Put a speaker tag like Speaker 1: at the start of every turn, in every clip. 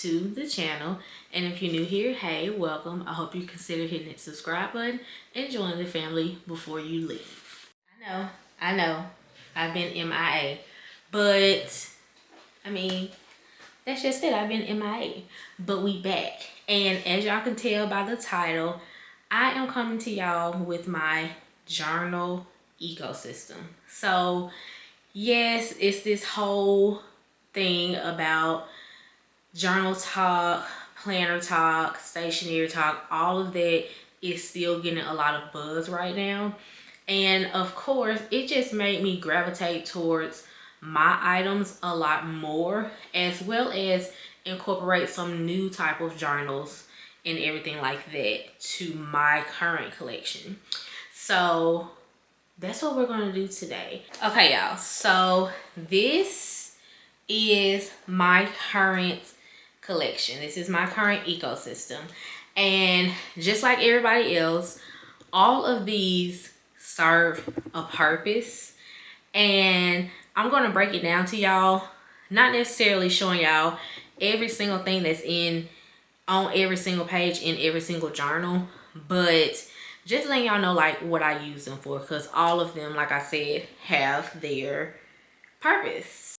Speaker 1: to the channel. And if you're new here, hey, welcome. I hope you consider hitting that subscribe button and join the family before you leave. I know, I've been MIA, but I mean, that's just it. I've been MIA, but we back. And as y'all can tell by the title, I am coming to y'all with my journal ecosystem. So yes, it's this whole thing about journal talk, planner talk, stationery talk. All of that is still getting a lot of buzz right now. And of course, it just made me gravitate towards my items a lot more, as well as incorporate some new type of journals and everything like that to my current collection. So that's what we're going to do today. Okay, y'all. So this is my current collection. This is my current ecosystem. And just like everybody else, all of these serve a purpose. And I'm going to break it down to y'all. Not necessarily showing y'all every single thing that's on every single page in every single journal, but just letting y'all know like what I use them for, because all of them, like I said, have their purpose.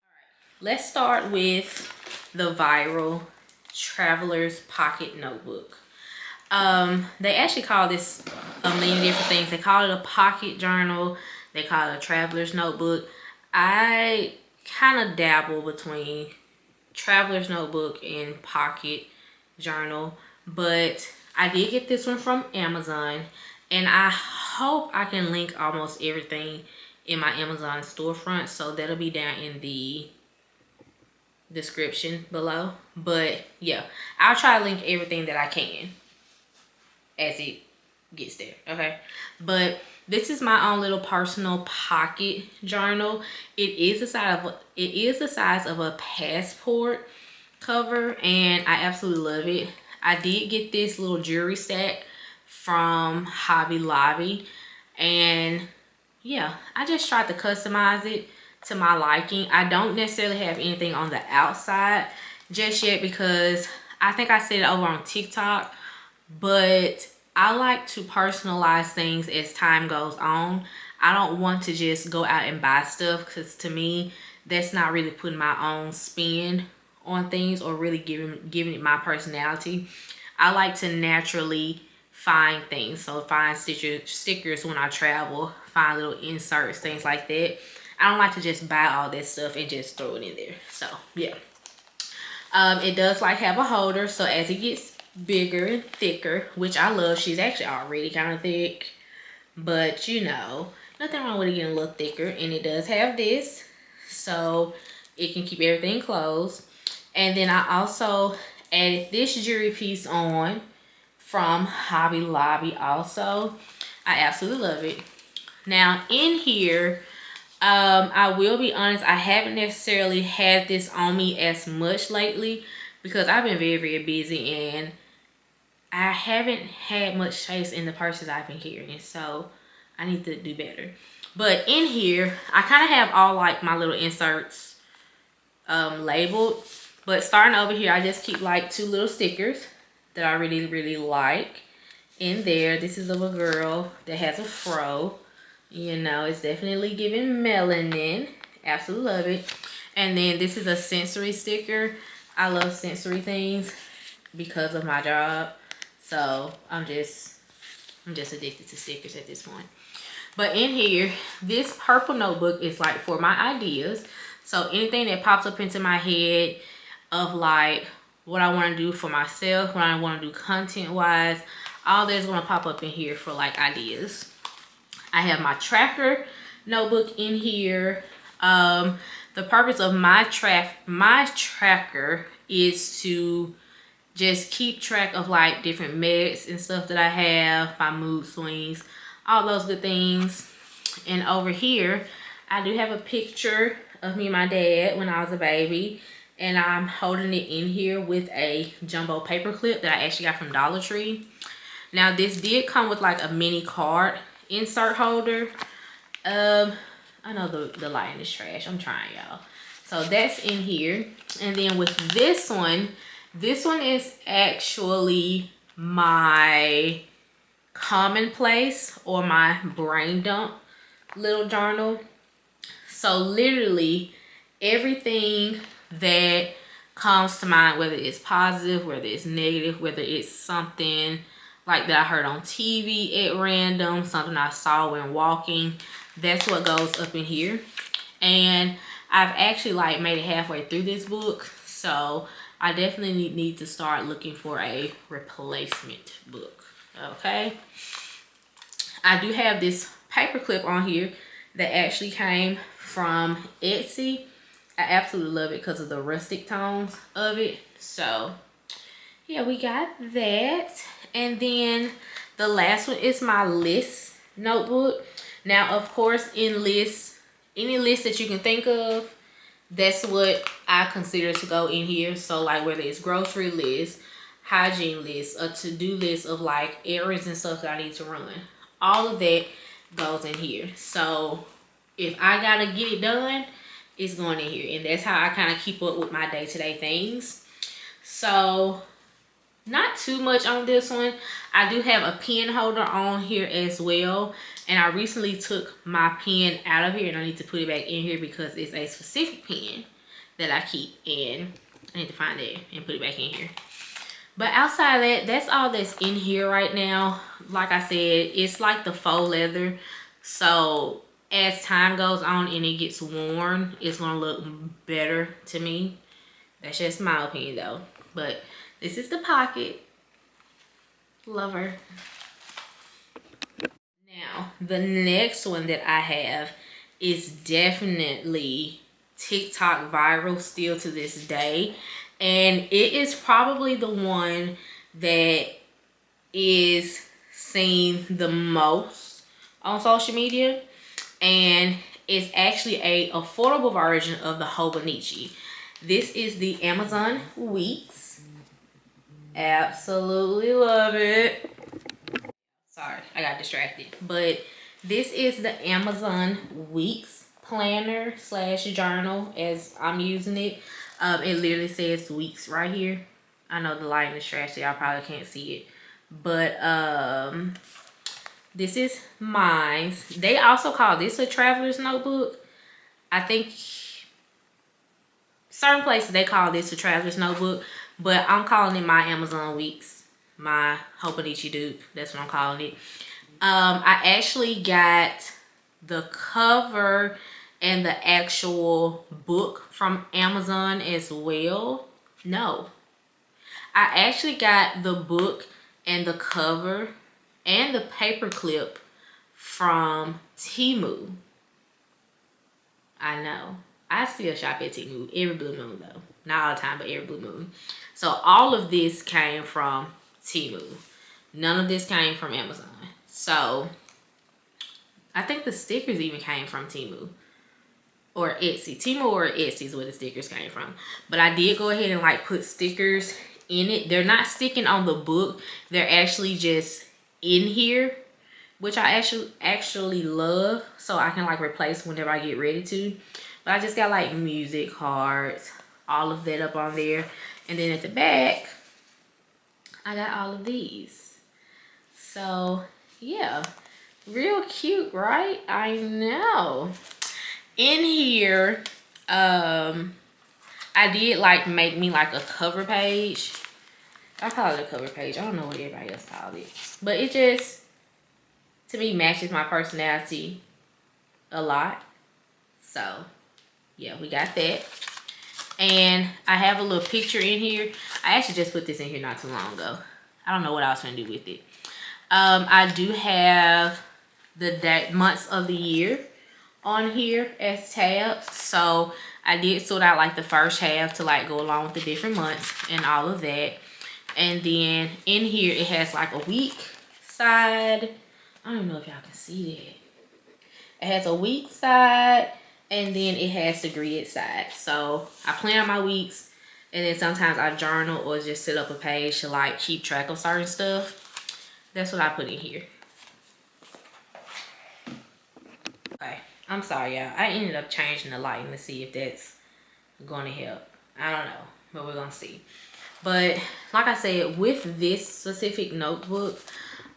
Speaker 1: Let's start with the viral Traveler's Pocket Notebook. They actually call this a million different things. They call it a pocket journal. They call it a traveler's notebook. I kind of dabble between traveler's notebook and pocket journal, but I did get this one from Amazon, and I hope I can link almost everything in my Amazon storefront, so that'll be down in the description below. But yeah, I'll try to link everything that I can as it gets there, okay? But this is my own little personal pocket journal. It is the size of a passport cover, and I absolutely love it. I did get this little jewelry stack from Hobby Lobby, and yeah, I just tried to customize it to my liking. I don't necessarily have anything on the outside just yet, because I think I said it over on TikTok, but I like to personalize things as time goes on. I don't want to just go out and buy stuff, because to me, that's not really putting my own spin on things or really giving it my personality. I like to naturally find things. So find stickers when I travel, find little inserts, things like that. I don't like to just buy all that stuff and just throw it in there. So yeah. It does like have a holder, so as it gets bigger and thicker, which I love, she's actually already kind of thick, but you know, nothing wrong with it getting a little thicker. And it does have this, so it can keep everything closed. And then I also added this jewelry piece on from Hobby Lobby also. I absolutely love it. Now in here, I will be honest, I haven't necessarily had this on me as much lately, because I've been very, very busy and I haven't had much space in the purses I've been carrying, so I need to do better. But in here, I kind of have all like my little inserts labeled, but starting over here, I just keep like 2 little stickers that I really, really like in there. This is of a girl that has a fro. You know, it's definitely giving melanin. Absolutely love it. And then this is a sensory sticker. I love sensory things because of my job. So I'm just addicted to stickers at this point. But in here, this purple notebook is like for my ideas. So anything that pops up into my head of like what I want to do for myself, what I want to do content wise, all that's going to pop up in here for like ideas. I have my tracker notebook in here. The purpose of my tracker is to just keep track of like different meds and stuff that I have, my mood swings, all those good things. And over here, I do have a picture of me and my dad when I was a baby, and I'm holding it in here with a jumbo paper clip that I actually got from Dollar Tree. Now this did come with like a mini card insert holder. I know the lighting is trash. I'm trying, y'all. So that's in here. And then with this one, This one is actually my commonplace or my brain dump little journal. So literally everything that comes to mind, whether it's positive, whether it's negative, whether it's something like that I heard on TV at random, something I saw when walking, that's what goes up in here. And I've actually like made it halfway through this book, so I definitely need to start looking for a replacement book. Okay, I do have this paper clip on here that actually came from Etsy. I absolutely love it because of the rustic tones of it. So yeah, we got that. And then the last one is my list notebook. Now, of course, in lists, any list that you can think of, that's what I consider to go in here. So like whether it's grocery list, hygiene list, a to-do list of like errands and stuff that I need to run, all of that goes in here. So if I gotta get it done, it's going in here. And that's how I kind of keep up with my day-to-day things. So not too much on this one. I do have a pen holder on here as well, and I recently took my pen out of here and I need to put it back in here because it's a specific pen that I keep, and I need to find it and put it back in here. But outside of that, that's all that's in here right now. Like I said, it's like the faux leather, so as time goes on and it gets worn, it's gonna look better to me. That's just my opinion though. But this is the pocket. Love her. Now, the next one that I have is definitely TikTok viral still to this day. And it is probably the one that is seen the most on social media. And it's actually a affordable version of the Hobonichi. This is the Amazon Weeks. Absolutely love it. Sorry, I got distracted. But this is the Amazon Weeks planner slash journal as I'm using it. It literally says weeks right here. I know the lighting is trash, so y'all probably can't see it. But this is mine. They also call this a traveler's notebook. I think certain places they call this a traveler's notebook, but I'm calling it my Amazon Weeks, my Hobonichi dupe. That's what I'm calling it. I actually got the cover and the actual book from Amazon as well. No, I actually got the book and the cover and the paper clip from Temu. I know. I still shop at Temu every blue moon though. Not all the time, but every blue moon. So all of this came from Temu. None of this came from Amazon. So I think the stickers even came from Temu or Etsy. Temu or Etsy is where the stickers came from. But I did go ahead and like put stickers in it. They're not sticking on the book. They're actually just in here, which I actually love. So I can like replace whenever I get ready to. But I just got like music cards, all of that up on there. And then at the back, I got all of these. So yeah, real cute, right? I know. In here, I did like make me like a cover page. I call it a cover page. I don't know what everybody else called it. But it just, to me, matches my personality a lot. So yeah, we got that. And I have a little picture in here. I actually just put this in here not too long ago. I don't know what I was going to do with it. I do have the months of the year on here as tabs. So I did sort out like the first half to like go along with the different months and all of that. And then in here it has like a week side. I don't know if y'all can see that. It has a week side. And then it has the grid side. So I plan out my weeks, and then sometimes I journal or just set up a page to like keep track of certain stuff. That's what I put in here. Okay, I'm sorry y'all. I ended up changing the lighting to see if that's gonna help. I don't know, but we're gonna see. But like I said, with this specific notebook,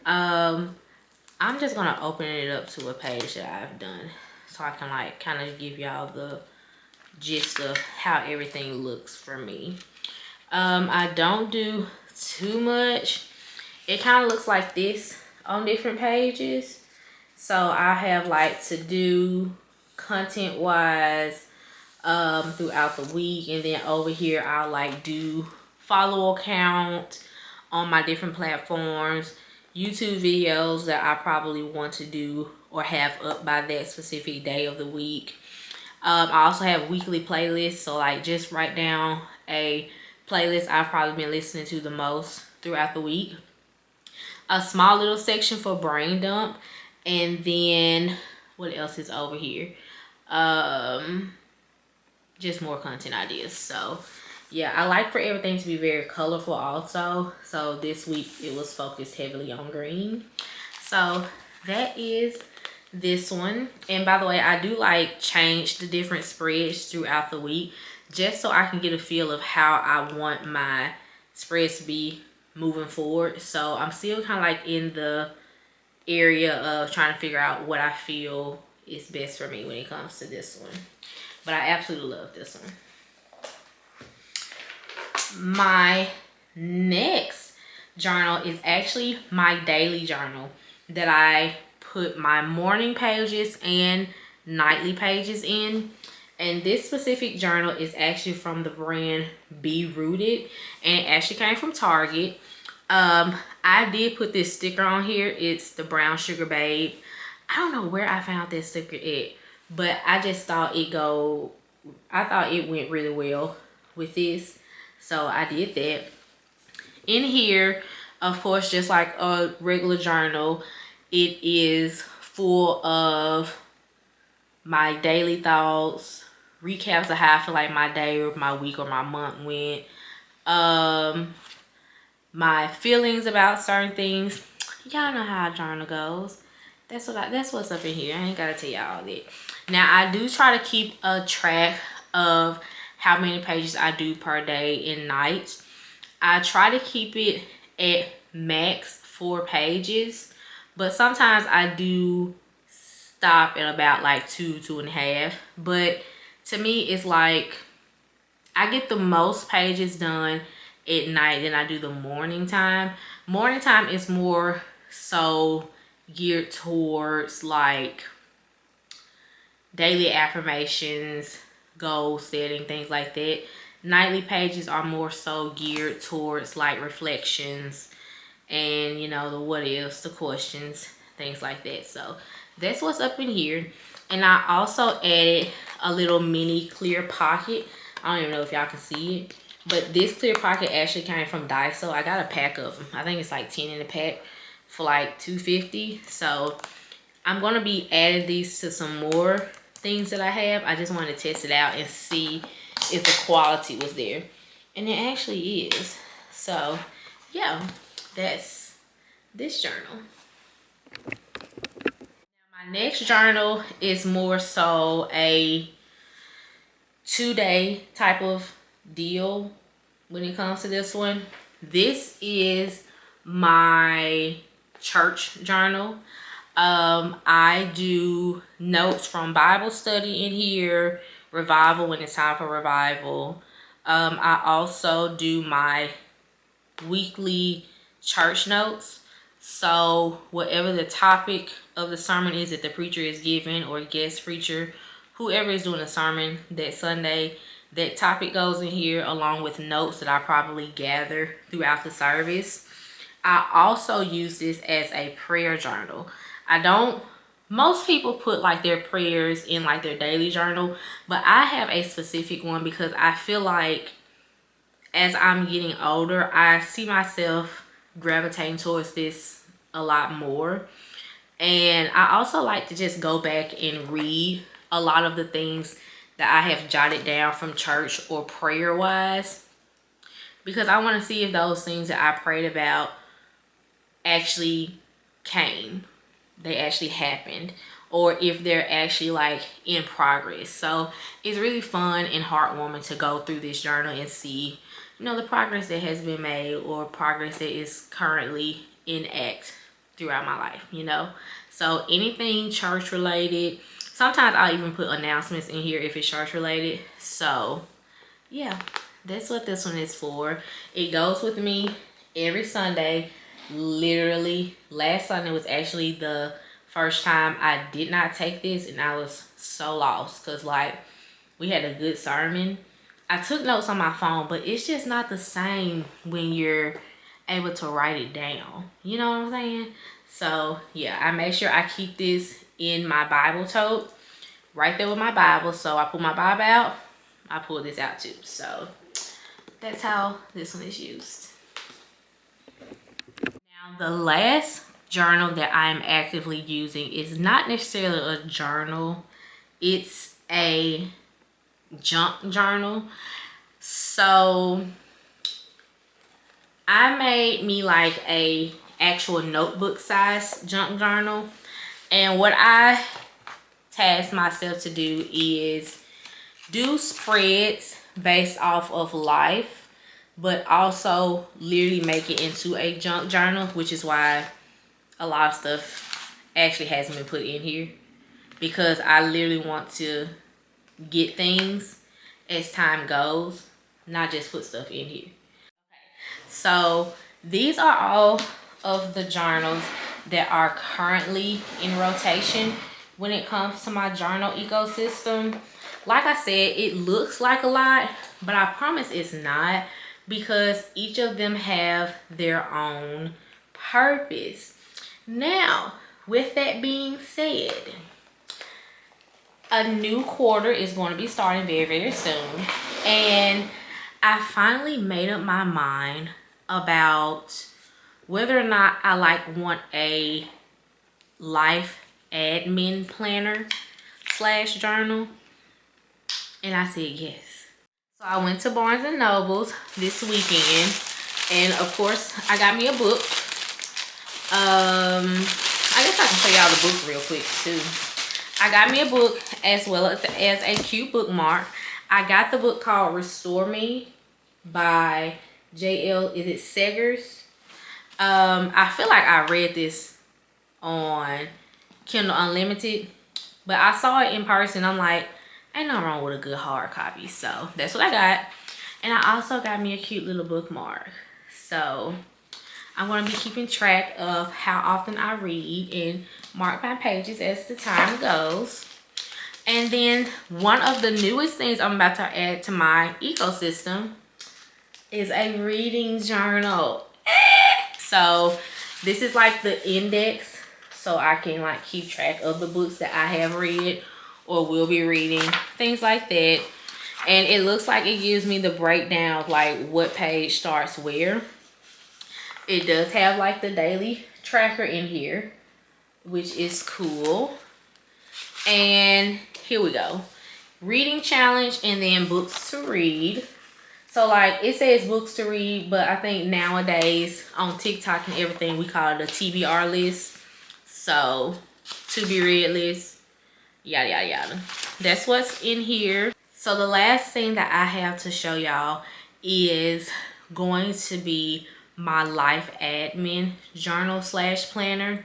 Speaker 1: I'm just gonna open it up to a page that I've done so I can like kind of give y'all the gist of how everything looks for me. I don't do too much. It kind of looks like this on different pages. So I have like to do content wise throughout the week, and then over here I'll like do follow count on my different platforms, YouTube videos that I probably want to do or have up by that specific day of the week. I also have weekly playlists, so like just write down a playlist I've probably been listening to the most throughout the week. A small little section for brain dump, and then what else is over here? Just more content ideas. So yeah, I like for everything to be very colorful also. So this week it was focused heavily on green. So that is this one. And by the way, I do like change the different spreads throughout the week just so I can get a feel of how I want my spreads to be moving forward. So I'm still kind of like in the area of trying to figure out what I feel is best for me when it comes to this one. But I absolutely love this one. My next journal is actually my daily journal that I put my morning pages and nightly pages in. And this specific journal is actually from the brand Be Rooted, and it actually came from Target. I did put this sticker on here. It's the Brown Sugar Babe. I don't know where I found this sticker at, but I just thought I thought it went really well with this. So I did that. In here, of course, just like a regular journal, it is full of my daily thoughts, recaps of how I feel like my day or my week or my month went, my feelings about certain things. Y'all know how a journal goes. That's what's up in here. I ain't gotta tell y'all all that. Now I do try to keep a track of how many pages I do per day and night. I try to keep it at max 4 pages, but sometimes I do stop at about like 2.5. But to me, it's like I get the most pages done at night than I do the morning time. Morning time is more so geared towards like daily affirmations, goal setting, things like that. Nightly pages are more so geared towards like reflections and, you know, the what ifs, the questions, things like that. So that's what's up in here. And I also added a little mini clear pocket. I don't even know if y'all can see it, but this clear pocket actually came from Daiso. I got a pack of them. I think it's like 10 in a pack for like $2.50. So I'm gonna be adding these to some more things that I have. I just wanted to test it out and see if the quality was there, and it actually is. So yeah, that's this journal. Now, my next journal is more so a 2-day type of deal when it comes to this one. This is my church journal. I do notes from Bible study in here, revival when it's time for revival. I also do my weekly church notes. So whatever the topic of the sermon is that the preacher is giving, or guest preacher, whoever is doing the sermon that Sunday, that topic goes in here along with notes that I probably gather throughout the service. I also use this as a prayer journal. Most people put like their prayers in like their daily journal, but I have a specific one because I feel like as I'm getting older, I see myself gravitating towards this a lot more. And I also like to just go back and read a lot of the things that I have jotted down from church or prayer wise, because I want to see if those things that I prayed about actually came, they actually happened, or if they're actually like in progress. So it's really fun and heartwarming to go through this journal and see, you know, the progress that has been made or progress that is currently in act throughout my life, you know. So anything church related, sometimes I'll even put announcements in here if it's church related. So yeah, that's what this one is for. It goes with me every Sunday. Literally last Sunday was actually the first time I did not take this, and I was so lost because like we had a good sermon. I took notes on my phone, but it's just not the same when you're able to write it down. You know what I'm saying? So yeah, I make sure I keep this in my Bible tote right there with my Bible. So I pull my Bible out, I pull this out too. So that's how this one is used. Now the last journal that I'm actively using is not necessarily a journal. It's a junk journal. So I made me like a actual notebook size junk journal, and what I tasked myself to do is do spreads based off of life, but also literally make it into a junk journal, which is why a lot of stuff actually hasn't been put in here, because I literally want to get things as time goes, not just put stuff in here. So these are all of the journals that are currently in rotation when it comes to my journal ecosystem. Like I said, it looks like a lot, but I promise it's not, because each of them have their own purpose. Now, with that being said, a new quarter is going to be starting very, very soon, and I finally made up my mind about whether or not I want a life admin planner slash journal, and I said yes. So I went to Barnes and Nobles this weekend, and of course I got me a book. I guess I can show y'all the book real quick too. I got me a book as well as a cute bookmark. I got the book called Restore Me by JL, is it Seggers? I feel like I read this on Kindle Unlimited, but I saw it in person. I'm like, ain't nothing wrong with a good hard copy. So that's what I got. And I also got me a cute little bookmark. So I'm going to be keeping track of how often I read and mark my pages as the time goes. And then one of the newest things I'm about to add to my ecosystem is a reading journal. So this is like the index, so I can like keep track of the books that I have read or will be reading, things like that. And it looks like it gives me the breakdown of like what page starts where. It does have like the daily tracker in here, which is cool. And here we go. Reading challenge and then books to read. So like it says books to read, but I think nowadays on TikTok and everything we call it a TBR list. So to be read list, yada yada yada. That's what's in here. So the last thing that I have to show y'all is going to be my life admin journal slash planner.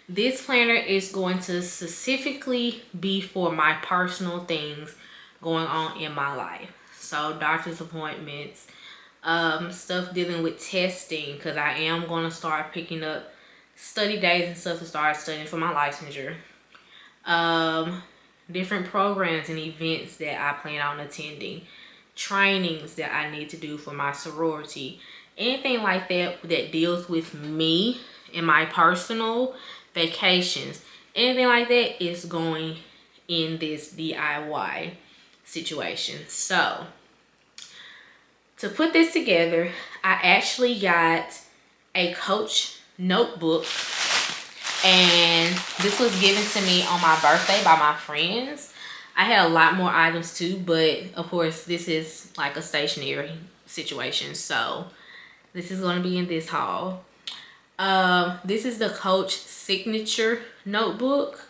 Speaker 1: This planner is going to specifically be for my personal things going on in my life. So doctor's appointments, stuff dealing with testing, because I am going to start picking up study days and stuff to start studying for my licensure. Different programs and events that I plan on attending, trainings that I need to do for my sorority, anything like that that deals with me and my personal vacations, anything like that is going in this DIY situation. So to put this together, I actually got a Coach notebook, and this was given to me on my birthday by my friends. I had a lot more items too, but of course this is like a stationary situation, so this is going to be in this haul. This is the Coach signature notebook,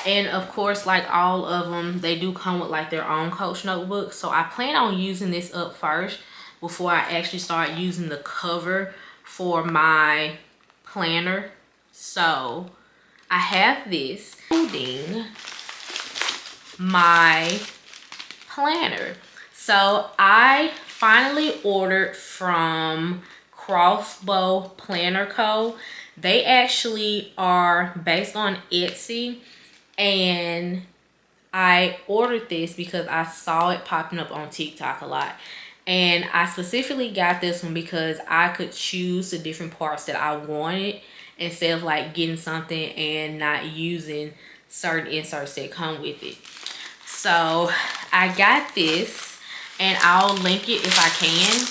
Speaker 1: and of course like all of them, they do come with like their own Coach notebook. So I plan on using this up first before I actually start using the cover for my planner. So I have this holding my planner. So I finally ordered from Crossbow Planner Co. They actually are based on Etsy, and I ordered this because I saw it popping up on TikTok a lot. And I specifically got this one because I could choose the different parts that I wanted instead of like getting something and not using certain inserts that come with it. So I got this, and I'll link it if I can.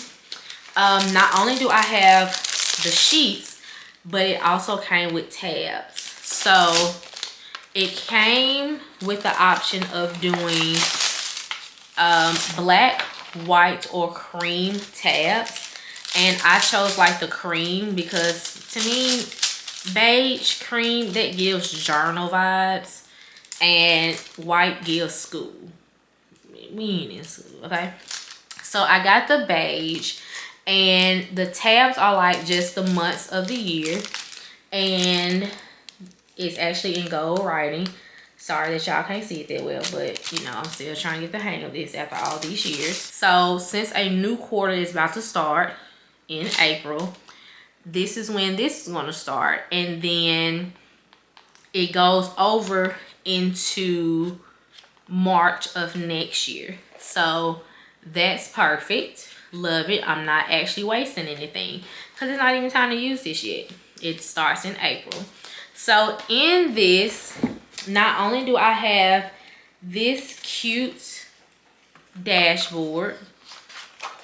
Speaker 1: Not only do I have the sheets, but it also came with tabs. So it came with the option of doing black, white, or cream tabs, and I chose like the cream because to me beige cream, that gives journal vibes, and white gives school. We ain't in school, okay? So I got the beige, and the tabs are like just the months of the year, and it's actually in gold writing. Sorry that y'all can't see it that well, but you know, I'm still trying to get the hang of this after all these years. So since a new quarter is about to start in April, this is when this is going to start, and then it goes over into March of next year. So that's perfect. Love it. I'm not actually wasting anything because it's not even time to use this yet. It starts in April. So in this, not only do I have this cute dashboard,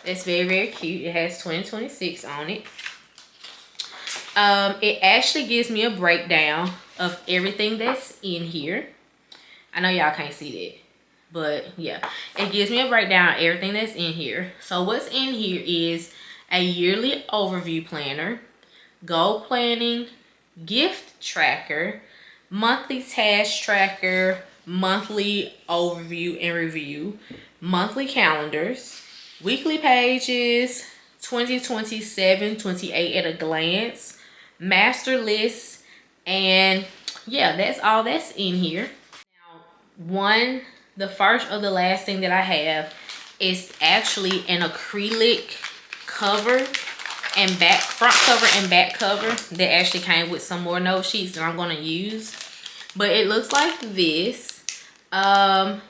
Speaker 1: it's very, very cute. It has 2026 on it. It actually gives me a breakdown of everything that's in here. I know y'all can't see that, but yeah, it gives me a breakdown of everything that's in here. So what's in here is a yearly overview planner, goal planning, gift tracker, monthly task tracker, monthly overview and review, monthly calendars, weekly pages, 2027, 28 at a glance, master lists, and yeah, that's all that's in here. Now, the first or the last thing that I have is actually an acrylic cover and front cover and back cover that actually came with some more note sheets that I'm going to use. But it looks like this. I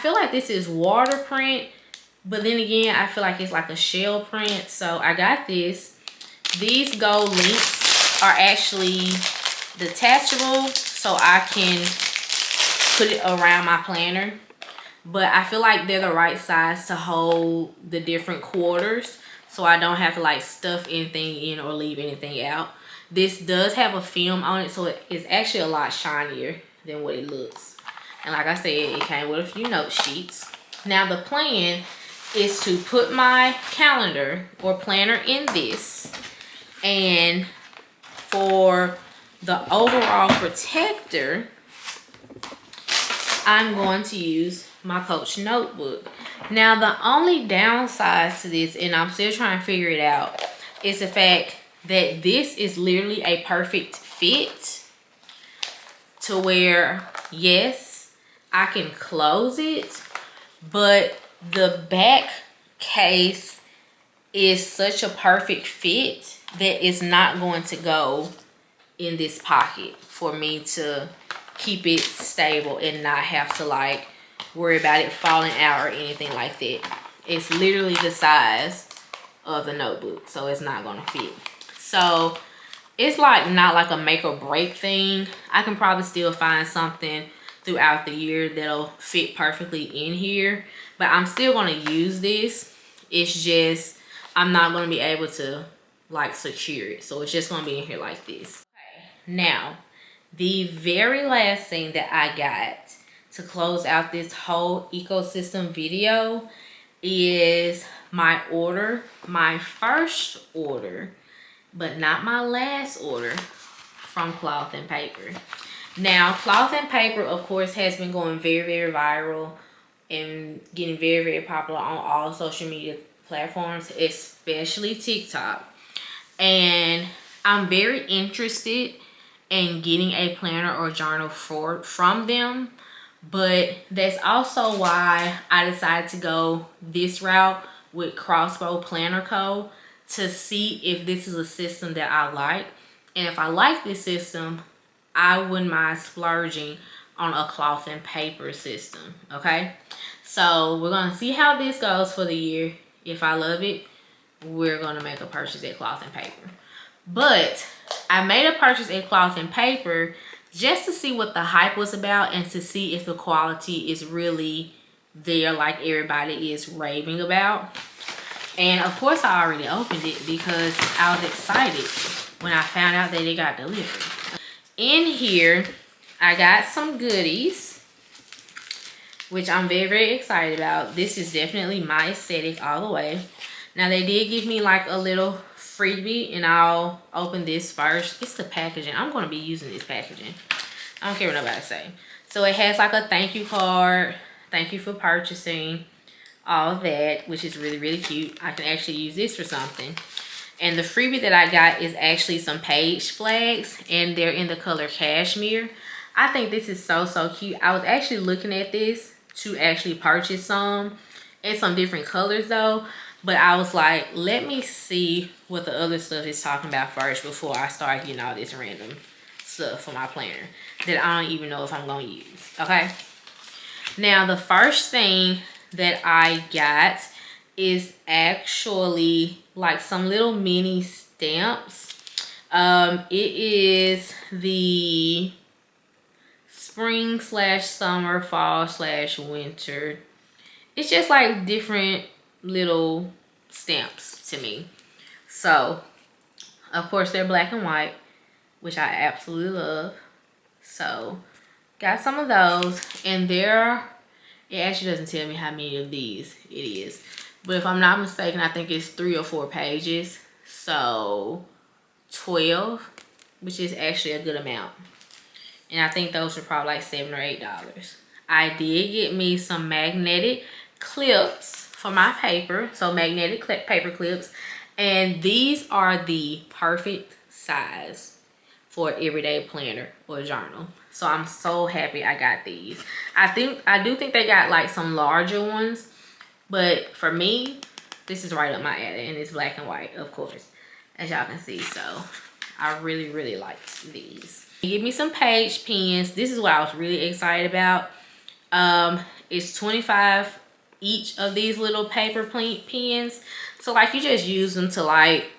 Speaker 1: feel like this is water print, but then again, I feel like it's like a shell print. So I got this. These gold links are actually detachable, so I can put it around my planner. But I feel like they're the right size to hold the different quarters, so I don't have to like stuff anything in or leave anything out. This does have a film on it, so it is actually a lot shinier than what it looks. And like I said, it came with a few note sheets. Now the plan is to put my calendar or planner in this, and for the overall protector, I'm going to use my Coach notebook. Now the only downside to this, and I'm still trying to figure it out, is the fact that this is literally a perfect fit to where, yes, I can close it, but the back case is such a perfect fit that it's not going to go in this pocket for me to keep it stable and not have to like worry about it falling out or anything like that. It's literally the size of the notebook, so it's not gonna fit. So it's like not like a make or break thing. I can probably still find something throughout the year that'll fit perfectly in here, but I'm still gonna use this. It's just I'm not gonna be able to like secure it, so it's just gonna be in here like this. Okay, now the very last thing that I got to close out this whole ecosystem video is my order, my first order, but not my last order, from Cloth and Paper. Now, Cloth and Paper, of course, has been going very, very viral and getting very, very popular on all social media platforms, especially TikTok. And I'm very interested in getting a planner or journal from them. But that's also why I decided to go this route with Crossbow Planner Co. to see if this is a system that I like. And if I like this system, I wouldn't mind splurging on a cloth and paper system, okay? So we're gonna see how this goes for the year. If I love it, we're gonna make a purchase at cloth and paper. But I made a purchase at cloth and paper just to see what the hype was about and to see if the quality is really there like everybody is raving about. And of course I already opened it because I was excited when I found out that it got delivered. In here, I got some goodies, which I'm very, very excited about. This is definitely my aesthetic all the way. Now they did give me like a little freebie, and I'll open this first. It's the packaging. I'm going to be using this packaging. I don't care what nobody say. So it has like a thank you card. Thank you for purchasing. All of that, which is really, really cute. I can actually use this for something. And the freebie that I got is actually some page flags, and they're in the color cashmere. I think this is so, so cute. I was actually looking at this to actually purchase some in some different colors though. But I was like, let me see what the other stuff is talking about first before I start getting all this random stuff for my planner that I don't even know if I'm going to use, okay? Now, the first thing that I got is actually like some little mini stamps. It is the spring / summer, fall / winter. It's just like different little stamps to me. So of course they're black and white, which I absolutely love. So got some of those, and there, it actually doesn't tell me how many of these it is, but if I'm not mistaken, I think it's 3 or 4 pages. So 12, which is actually a good amount. And I think those are probably like $7 or $8. I did get me some magnetic clips for my paper. So magnetic paper clips. And these are the perfect size for an everyday planner or journal. So I'm so happy I got these. I do think they got like some larger ones, but for me, this is right up my alley, and it's black and white, of course, as y'all can see. So I really, really like these. Give me some page pens. This is what I was really excited about. It's 25 each of these little paper pens. So like you just use them to like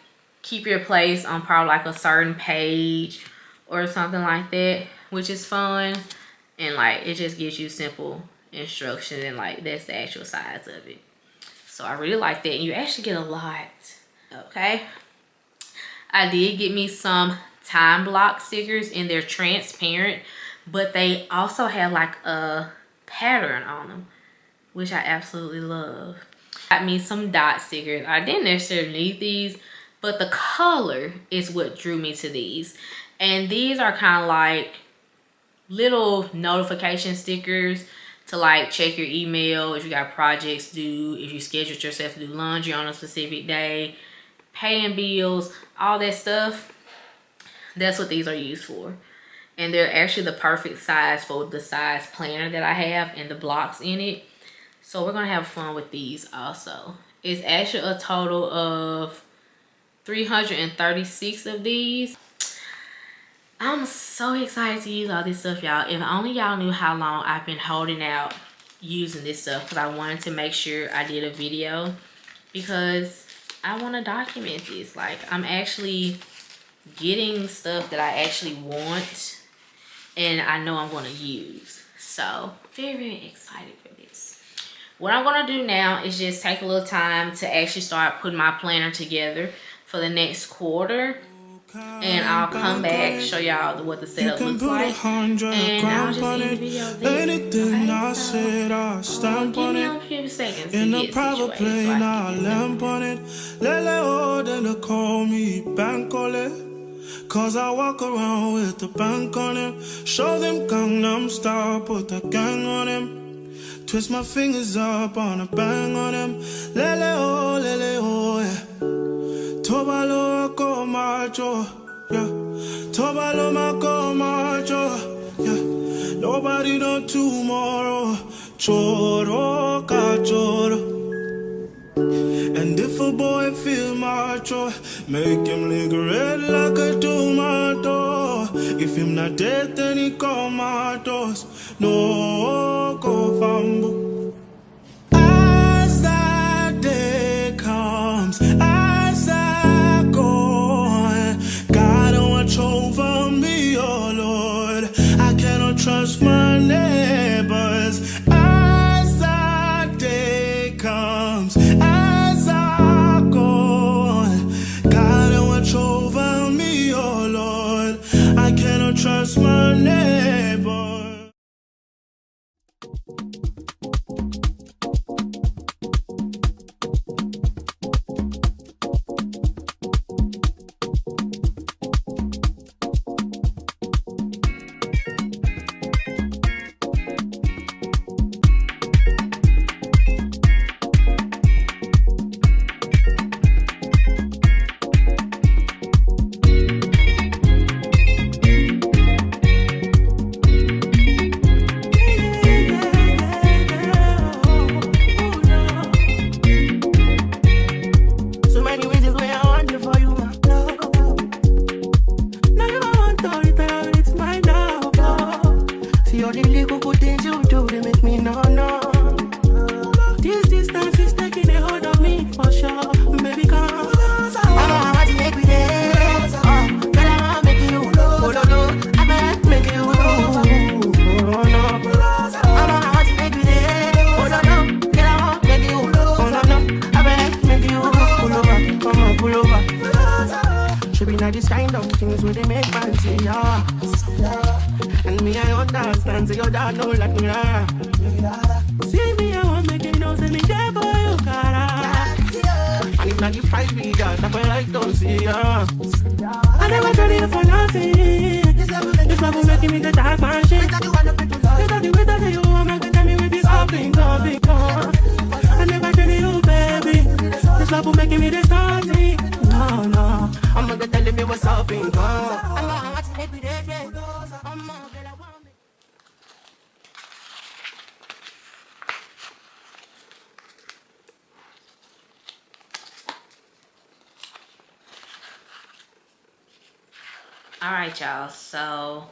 Speaker 1: keep your place on probably like a certain page or something like that, which is fun. And like it just gives you simple instructions, and like that's the actual size of it. So I really like that, and you actually get a lot. Okay, I did get me some time block stickers, and they're transparent, but they also have like a pattern on them, which I absolutely love. Got me some dot stickers. I didn't necessarily need these, but the color is what drew me to these. And these are kind of like little notification stickers to like check your email if you got projects due, if you scheduled yourself to do laundry on a specific day, paying bills, all that stuff. That's what these are used for. And they're actually the perfect size for the size planner that I have and the blocks in it. So we're gonna have fun with these also. It's actually a total of 336 of these. I'm so excited to use all this stuff, y'all. If only y'all knew how long I've been holding out using this stuff, because I wanted to make sure I did a video, because I want to document this. Like, I'm actually getting stuff that I actually want and I know I'm going to use. So very, very excited for this. What I'm going to do now is just take a little time to actually start putting my planner together for the next quarter. And I'll come back, show y'all what the setup looks like, and I'll just end the video there. Okay, so give me a few seconds to get situated so I can get this.
Speaker 2: Cause I walk around with the bank on him. Show them Gangnam Style, put the gang on him. Twist my fingers up on a bang on them. Lele oh, yeah. Tobalo ako macho, yeah. Tobalo mako macho, yeah. Nobody know tomorrow. Choro ka choro. And if a boy feel macho, make him lick red like a tomato. If him not dead, then he comatose. No go fambo. As that day comes, as I go, God watch over me, oh Lord. I cannot trust my neighbors. As that day comes, as I go, God watch over me, oh Lord. I cannot trust my neighbors. This kind of things where they make fancy, yeah. And me, I understand, so your dad know like me, yeah. See me, I want make you know, say me there for you, cara. And if not, you price me, God, that's why I don't see, yeah. I never tried it for nothing. This love will making me the dark man shit. Without the way that you want, make me tell me with this hopping, coming, I never tried you, baby. This love will making me the starting. No, I'm not telling me what's up in
Speaker 1: Alright, y'all, so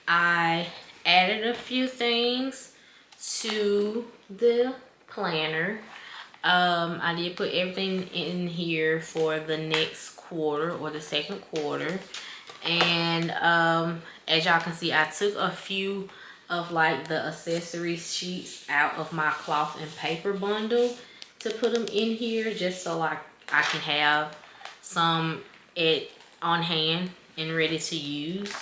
Speaker 1: I added a few things to the planner. I did put everything in here for the next quarter or the second quarter, and as y'all can see, I took a few of like the accessory sheets out of my cloth and paper bundle to put them in here, just so like I can have some on hand and ready to use.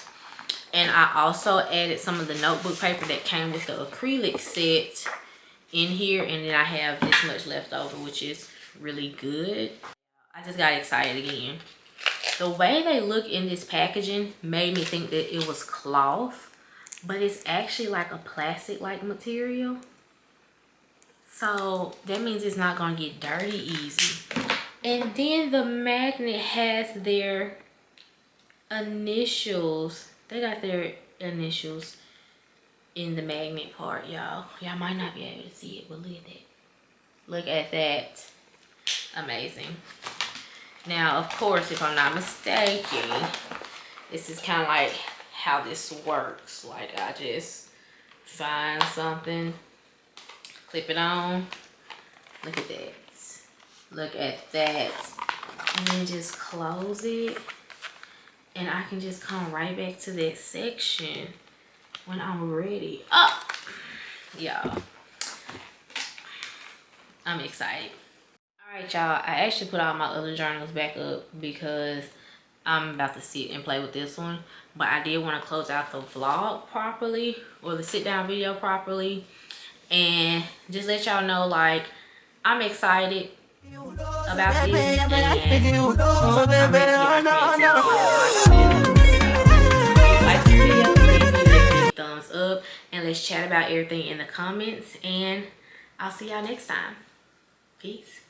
Speaker 1: And I also added some of the notebook paper that came with the acrylic set in here, and then I have this much left over, which is really good. I just got excited again. The way they look in this packaging made me think that it was cloth, but it's actually like a plastic like material, so that means it's not gonna get dirty easy. And then the magnet has their initials. They got their initials in the magnet part, y'all. Y'all might not be able to see it, but look at that. Look at that. Amazing. Now, of course, if I'm not mistaken, this is kind of like how this works. Like, I just find something, clip it on. Look at that. Look at that. And then just close it. And I can just come right back to that section when I'm ready. Oh, y'all, I'm excited. All right, y'all, I actually put all my other journals back up because I'm about to sit and play with this one, but I did want to close out the vlog properly, or the sit down video properly, and just let y'all know, like, I'm excited about this, and I'm ready to like the video, please give it a big thumbs up, and let's chat about everything in the comments. And I'll see y'all next time. Peace.